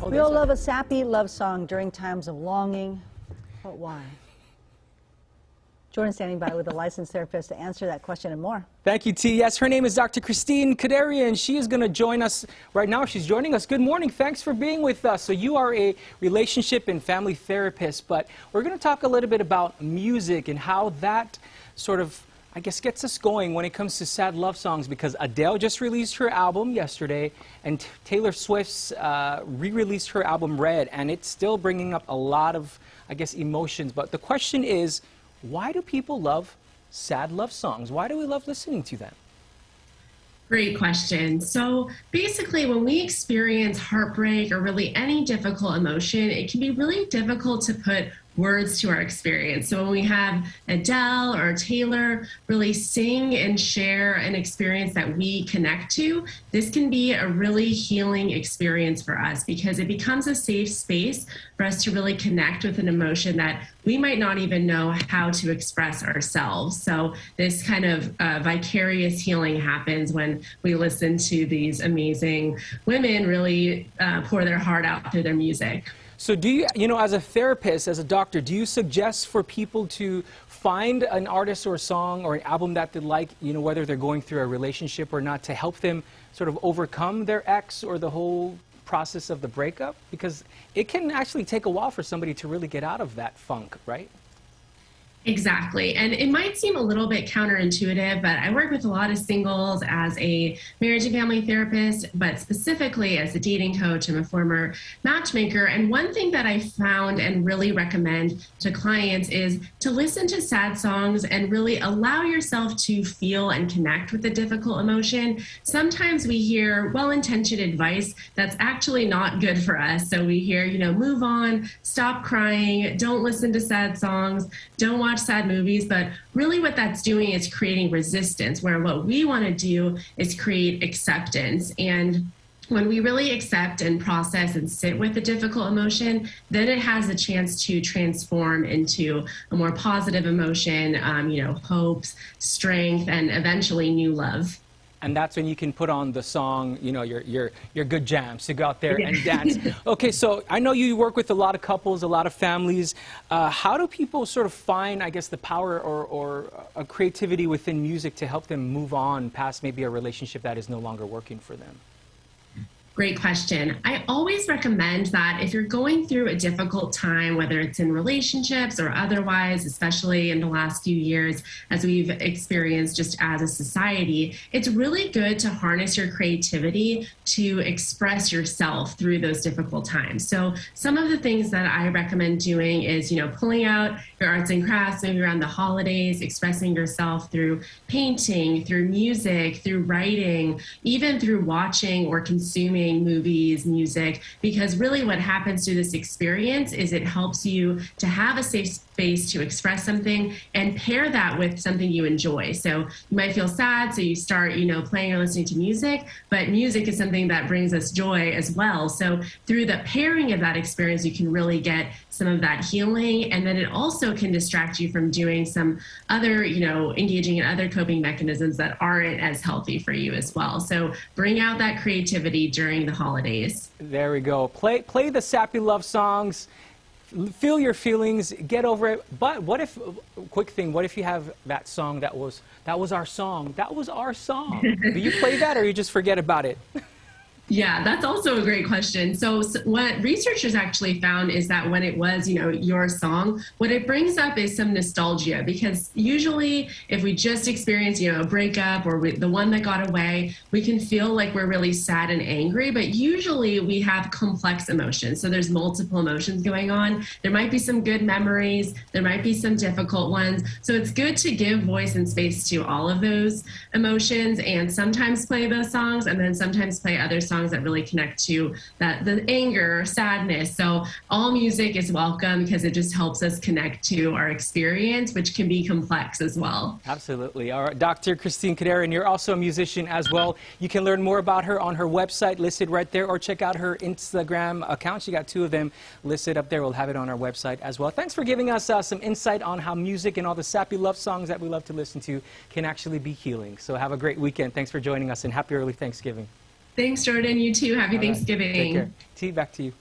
Oh, We all love a sappy love song during times of longing, but why? Jordan standing by with a licensed therapist to answer that question and more. Thank you, T. Yes, her name is Dr. Christie Kederian. She is going to join us right now. She's joining us. Good morning. Thanks for being with us. So you are a relationship and family therapist, but we're going to talk a little bit about music and how that sort of, I guess, gets us going when it comes to sad love songs, because Adele just released her album yesterday, and Taylor Swift's re-released her album Red, and it's still bringing up a lot of, I guess, emotions. But the question is, why do people love sad love songs? Why do we love listening to them? Great question. So basically, when we experience heartbreak or really any difficult emotion, it can be really difficult to put words to our experience. So when we have Adele or Taylor really sing and share an experience that we connect to, this can be a really healing experience for us, because it becomes a safe space for us to really connect with an emotion that we might not even know how to express ourselves. So this kind of vicarious healing happens when we listen to these amazing women really pour their heart out through their music. So do you, as a therapist, as a doctor, do you suggest for people to find an artist or a song or an album that they like, whether they're going through a relationship or not, to help them sort of overcome their ex or the whole process of the breakup? Because it can actually take a while for somebody to really get out of that funk, right? Exactly. And it might seem a little bit counterintuitive, but I work with a lot of singles as a marriage and family therapist, but specifically as a dating coach. I'm a former matchmaker. And one thing that I found and really recommend to clients is to listen to sad songs and really allow yourself to feel and connect with a difficult emotion. Sometimes we hear well-intentioned advice that's actually not good for us. So we hear, move on, stop crying, don't listen to sad songs, don't watch sad movies, but really what that's doing is creating resistance, where what we want to do is create acceptance. And when we really accept and process and sit with a difficult emotion, then it has a chance to transform into a more positive emotion, hopes, strength, and eventually new love. And that's when you can put on the song, your good jams to go out there and dance. Okay, so I know you work with a lot of couples, a lot of families. How do people sort of find, I guess, the power or a creativity within music to help them move on past maybe a relationship that is no longer working for them? Great question. I always recommend that if you're going through a difficult time, whether it's in relationships or otherwise, especially in the last few years, as we've experienced just as a society, it's really good to harness your creativity to express yourself through those difficult times. So some of the things that I recommend doing is, pulling out your arts and crafts, maybe around the holidays, expressing yourself through painting, through music, through writing, even through watching or consuming movies, music, because really what happens through this experience is it helps you to have a safe space to express something and pair that with something you enjoy. So you might feel sad, so you start, playing or listening to music, but music is something that brings us joy as well. So through the pairing of that experience, you can really get some of that healing, and then it also can distract you from doing some other, engaging in other coping mechanisms that aren't as healthy for you as well. So bring out that creativity during the holidays. There we go. Play the sappy love songs. Feel your feelings, get over it. But what if, quick thing, what if you have that song that was our song? That was our song. Do you play that, or you just forget about it? Yeah, that's also a great question. So what researchers actually found is that when it was, your song, what it brings up is some nostalgia, because usually if we just experience, a breakup or the one that got away, we can feel like we're really sad and angry, but usually we have complex emotions. So there's multiple emotions going on. There might be some good memories. There might be some difficult ones. So it's good to give voice and space to all of those emotions, and sometimes play those songs, and then sometimes play other songs that really connect to the anger or sadness. So all music is welcome, because it just helps us connect to our experience, which can be complex as well. Absolutely. All right, Dr. Christie Kederian, you're also a musician as well. You can learn more about her on her website listed right there, or check out her Instagram account. She got 2 of them listed up there. We'll have it on our website as well. Thanks for giving us some insight on how music and all the sappy love songs that we love to listen to can actually be healing. So have a great weekend. Thanks for joining us, and happy early Thanksgiving. Thanks, Jordan. You too. Happy Thanksgiving. Take care. T, back to you.